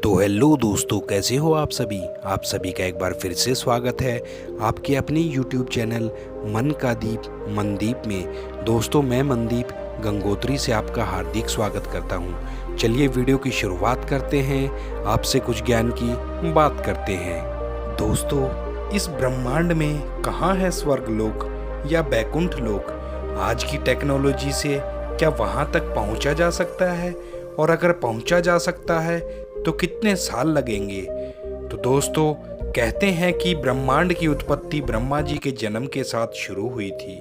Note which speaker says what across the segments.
Speaker 1: तो हेलो दोस्तों, कैसे हो आप सभी। आप सभी का एक बार फिर से स्वागत है आपके अपने YouTube चैनल मन का दीप मनदीप में। दोस्तों, मैं मनदीप गंगोत्री से आपका हार्दिक स्वागत करता हूं। चलिए वीडियो की शुरुआत करते हैं, आपसे कुछ ज्ञान की बात करते हैं। दोस्तों, इस ब्रह्मांड में कहाँ है स्वर्गलोक या बैकुंठ लोक। आज की टेक्नोलॉजी से क्या वहाँ तक पहुँचा जा सकता है, और अगर पहुँचा जा सकता है तो कितने साल लगेंगे। तो दोस्तों, कहते हैं कि ब्रह्मांड की उत्पत्ति ब्रह्मा जी के जन्म के साथ शुरू हुई थी,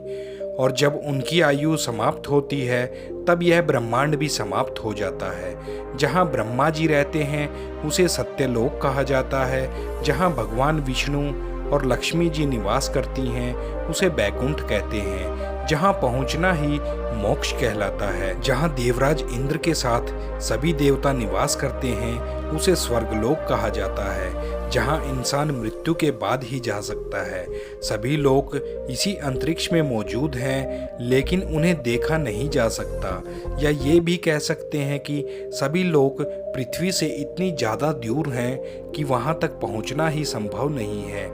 Speaker 1: और जब उनकी आयु समाप्त होती है तब यह ब्रह्मांड भी समाप्त हो जाता है। जहाँ ब्रह्मा जी रहते हैं उसे सत्यलोक कहा जाता है, जहाँ भगवान विष्णु और लक्ष्मी जी निवास करती हैं उसे बैकुंठ कहते हैं, जहाँ पहुँचना ही मोक्ष कहलाता है। जहाँ देवराज इंद्र के साथ सभी देवता निवास करते हैं उसे स्वर्गलोक कहा जाता है, जहाँ इंसान मृत्यु के बाद ही जा सकता है। सभी लोग इसी अंतरिक्ष में मौजूद हैं, लेकिन उन्हें देखा नहीं जा सकता, या ये भी कह सकते हैं कि सभी लोग पृथ्वी से इतनी ज़्यादा दूर हैं कि वहाँ तक पहुँचना ही संभव नहीं है।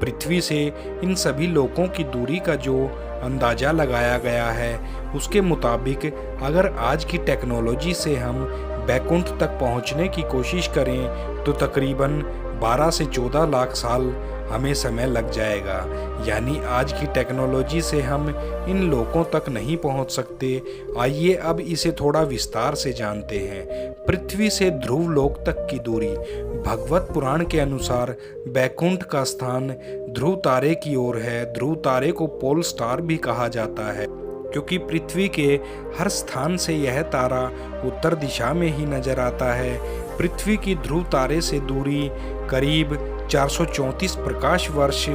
Speaker 1: पृथ्वी से इन सभी लोगों की दूरी का जो अंदाज़ा लगाया गया है उसके मुताबिक अगर आज की टेक्नोलॉजी से हम बैकुंठ तक पहुंचने की कोशिश करें तो तकरीबन 12 से 14 लाख साल हमें समय लग जाएगा। यानी आज की टेक्नोलॉजी से हम इन लोकों तक नहीं पहुंच सकते। आइए अब इसे थोड़ा विस्तार से जानते हैं। पृथ्वी से ध्रुव लोक तक की दूरी। भगवत पुराण के अनुसार बैकुंठ का स्थान ध्रुव तारे की ओर है। ध्रुव तारे को पोल स्टार भी कहा जाता है, क्योंकि पृथ्वी के हर स्थान से यह तारा उत्तर दिशा में ही नजर आता है। पृथ्वी की ध्रुव तारे से दूरी करीब 434 प्रकाश वर्ष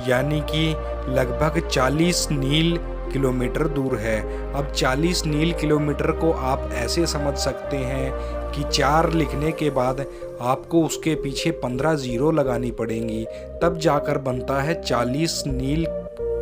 Speaker 1: यानी कि लगभग 40 नील किलोमीटर दूर है। अब 40 नील किलोमीटर को आप ऐसे समझ सकते हैं कि 4 लिखने के बाद आपको उसके पीछे 15 जीरो लगानी पड़ेंगी, तब जाकर बनता है 40 नील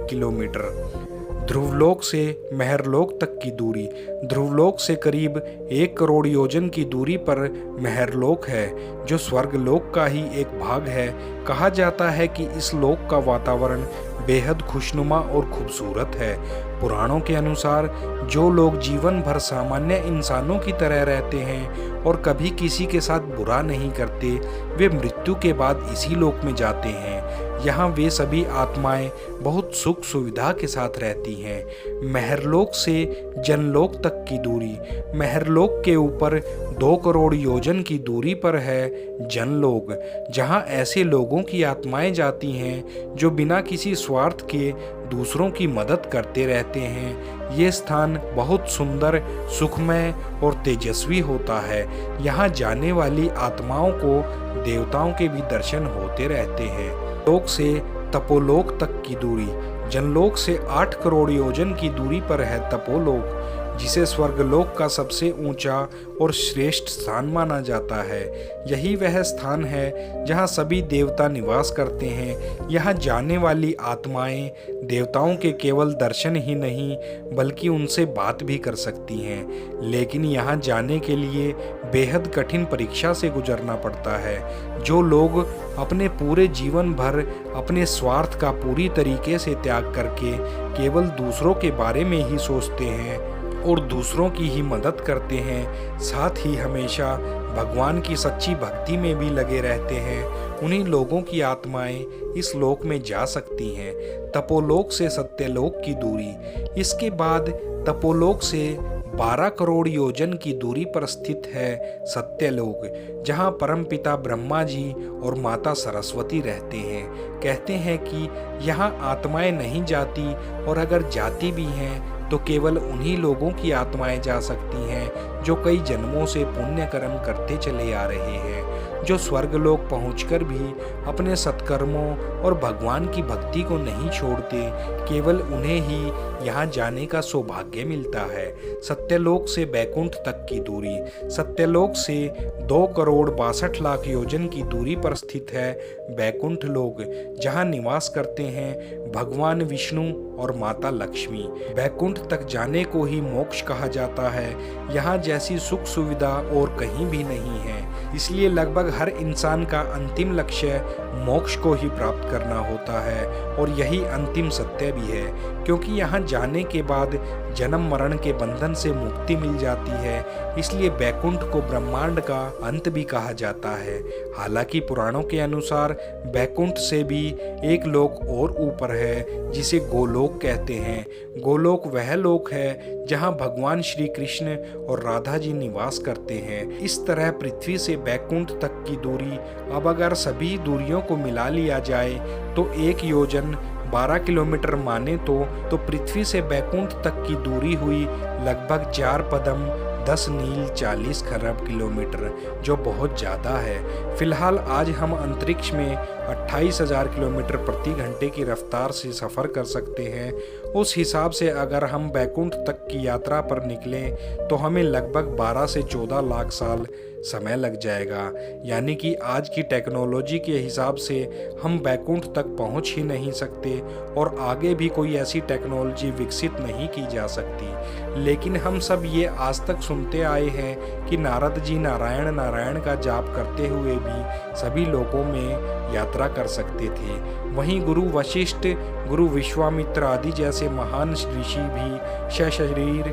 Speaker 1: किलोमीटर। ध्रुवलोक से महरलोक तक की दूरी। ध्रुवलोक से करीब 1 करोड़ योजन की दूरी पर महरलोक है, जो स्वर्गलोक का ही एक भाग है। कहा जाता है कि इस लोक का वातावरण बेहद खुशनुमा और खूबसूरत है। पुराणों के अनुसार जो लोग जीवन भर सामान्य इंसानों की तरह रहते हैं और कभी किसी के साथ बुरा नहीं करते, वे मृत्यु के बाद इसी लोक में जाते हैं। यहाँ वे सभी आत्माएं बहुत सुख सुविधा के साथ रहती हैं। महरलोक से जनलोक तक की दूरी। महरलोक के ऊपर 2 करोड़ योजन की दूरी पर है जनलोक, जहाँ ऐसे लोगों की आत्माएं जाती हैं जो बिना किसी स्वार्थ के दूसरों की मदद करते रहते हैं। ये स्थान बहुत सुंदर, सुखमय और तेजस्वी होता है। यहाँ जाने वाली आत्माओं को देवताओं के भी दर्शन होते रहते हैं। लोक से तपोलोक तक की दूरी। जनलोक से 8 करोड़ योजन की दूरी पर है तपोलोक, जिसे स्वर्गलोक का सबसे ऊंचा और श्रेष्ठ स्थान माना जाता है। यही वह स्थान है जहां सभी देवता निवास करते हैं। यहां जाने वाली आत्माएं देवताओं के केवल दर्शन ही नहीं बल्कि उनसे बात भी कर सकती हैं, लेकिन यहां जाने के लिए बेहद कठिन परीक्षा से गुजरना पड़ता है। जो लोग अपने पूरे जीवन भर अपने स्वार्थ का पूरी तरीके से त्याग करके केवल दूसरों के बारे में ही सोचते हैं और दूसरों की ही मदद करते हैं, साथ ही हमेशा भगवान की सच्ची भक्ति में भी लगे रहते हैं, उन्हीं लोगों की आत्माएं इस लोक में जा सकती हैं। तपोलोक से सत्यलोक की दूरी। इसके बाद तपोलोक से 12 करोड़ योजन की दूरी पर स्थित है सत्यलोक, जहाँ परमपिता ब्रह्मा जी और माता सरस्वती रहते हैं। कहते हैं कि यहाँ आत्माएं नहीं जाती, और अगर जाती भी हैं तो केवल उन्हीं लोगों की आत्माएं जा सकती हैं जो कई जन्मों से पुण्य कर्म करते चले आ रहे हैं, जो स्वर्गलोक पहुंचकर भी अपने सत्कर्मों और भगवान की भक्ति को नहीं छोड़ते। केवल उन्हें ही यहाँ जाने का सौभाग्य मिलता है। सत्यलोक से बैकुंठ तक की दूरी। सत्यलोक से 2 करोड़ 62 लाख योजन की दूरी पर स्थित है बैकुंठ लोक, जहाँ निवास करते हैं भगवान विष्णु और माता लक्ष्मी। बैकुंठ तक जाने को ही मोक्ष कहा जाता है। यहाँ जैसी सुख सुविधा और कहीं भी नहीं है। इसलिए लगभग हर इंसान का अंतिम लक्ष्य मोक्ष को ही प्राप्त करना होता है और यही अंतिम सत्य भी है, क्योंकि यहाँ जाने के बाद जन्म मरण के बंधन से मुक्ति मिल जाती है। इसलिए बैकुंठ को ब्रह्मांड का अंत भी कहा जाता है। हालांकि पुराणों के अनुसार बैकुंठ से भी एक लोक और ऊपर है जिसे गोलोक कहते हैं। गोलोक वह लोक है जहाँ भगवान श्री कृष्ण और राधा जी निवास करते हैं। इस तरह पृथ्वी से बैकुंठ तक की दूरी अब अगर सभी दूरियों को मिला लिया जाए तो 1 योजन 12 किलोमीटर माने तो पृथ्वी से बैकुंठ तक की दूरी हुई लगभग 4 पदम 10 नील 40 खरब किलोमीटर, जो बहुत ज़्यादा है। फिलहाल आज हम अंतरिक्ष में 28,000 किलोमीटर प्रति घंटे की रफ्तार से सफ़र कर सकते हैं। उस हिसाब से अगर हम बैकुंठ तक की यात्रा पर निकलें तो हमें लगभग 12 से 14 लाख साल समय लग जाएगा। यानी कि आज की टेक्नोलॉजी के हिसाब से हम बैकुंठ तक पहुंच ही नहीं सकते और आगे भी कोई ऐसी टेक्नोलॉजी विकसित नहीं की जा सकती। लेकिन हम सब ये आज तक सुनते आए हैं कि नारद जी नारायण नारायण का जाप करते हुए भी सभी लोकों में यात्रा कर सकते थे। वहीं गुरु वशिष्ठ, गुरु विश्वामित्र आदि जैसे महान ऋषि भी सशरीर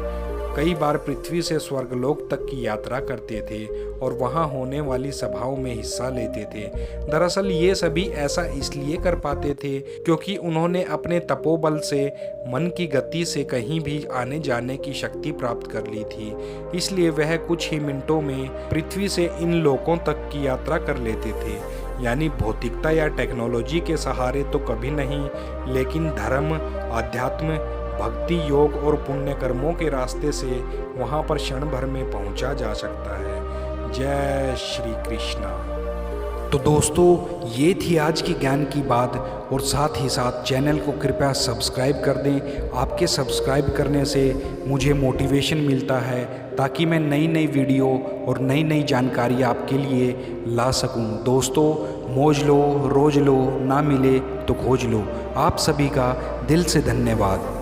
Speaker 1: कई बार पृथ्वी से स्वर्गलोक तक की यात्रा करते थे और वहां होने वाली सभाओं में हिस्सा लेते थे। दरअसल ये सभी ऐसा इसलिए कर पाते थे क्योंकि उन्होंने अपने तपोबल से मन की गति से कहीं भी आने जाने की शक्ति प्राप्त कर ली थी। इसलिए वह कुछ ही मिनटों में पृथ्वी से इन लोकों तक की यात्रा कर लेते थे। यानी भौतिकता या टेक्नोलॉजी के सहारे तो कभी नहीं, लेकिन धर्म, अध्यात्म, भक्ति, योग और पुण्य कर्मों के रास्ते से वहां पर क्षण भर में पहुंचा जा सकता है। जय श्री कृष्णा। तो दोस्तों, ये थी आज की ज्ञान की बात और साथ ही साथ चैनल को कृपया सब्सक्राइब कर दें। आपके सब्सक्राइब करने से मुझे मोटिवेशन मिलता है ताकि मैं नई नई वीडियो और नई नई जानकारी आपके लिए ला सकूं। दोस्तों, मौज लो, रोज लो, ना मिले तो खोज लो। आप सभी का दिल से धन्यवाद।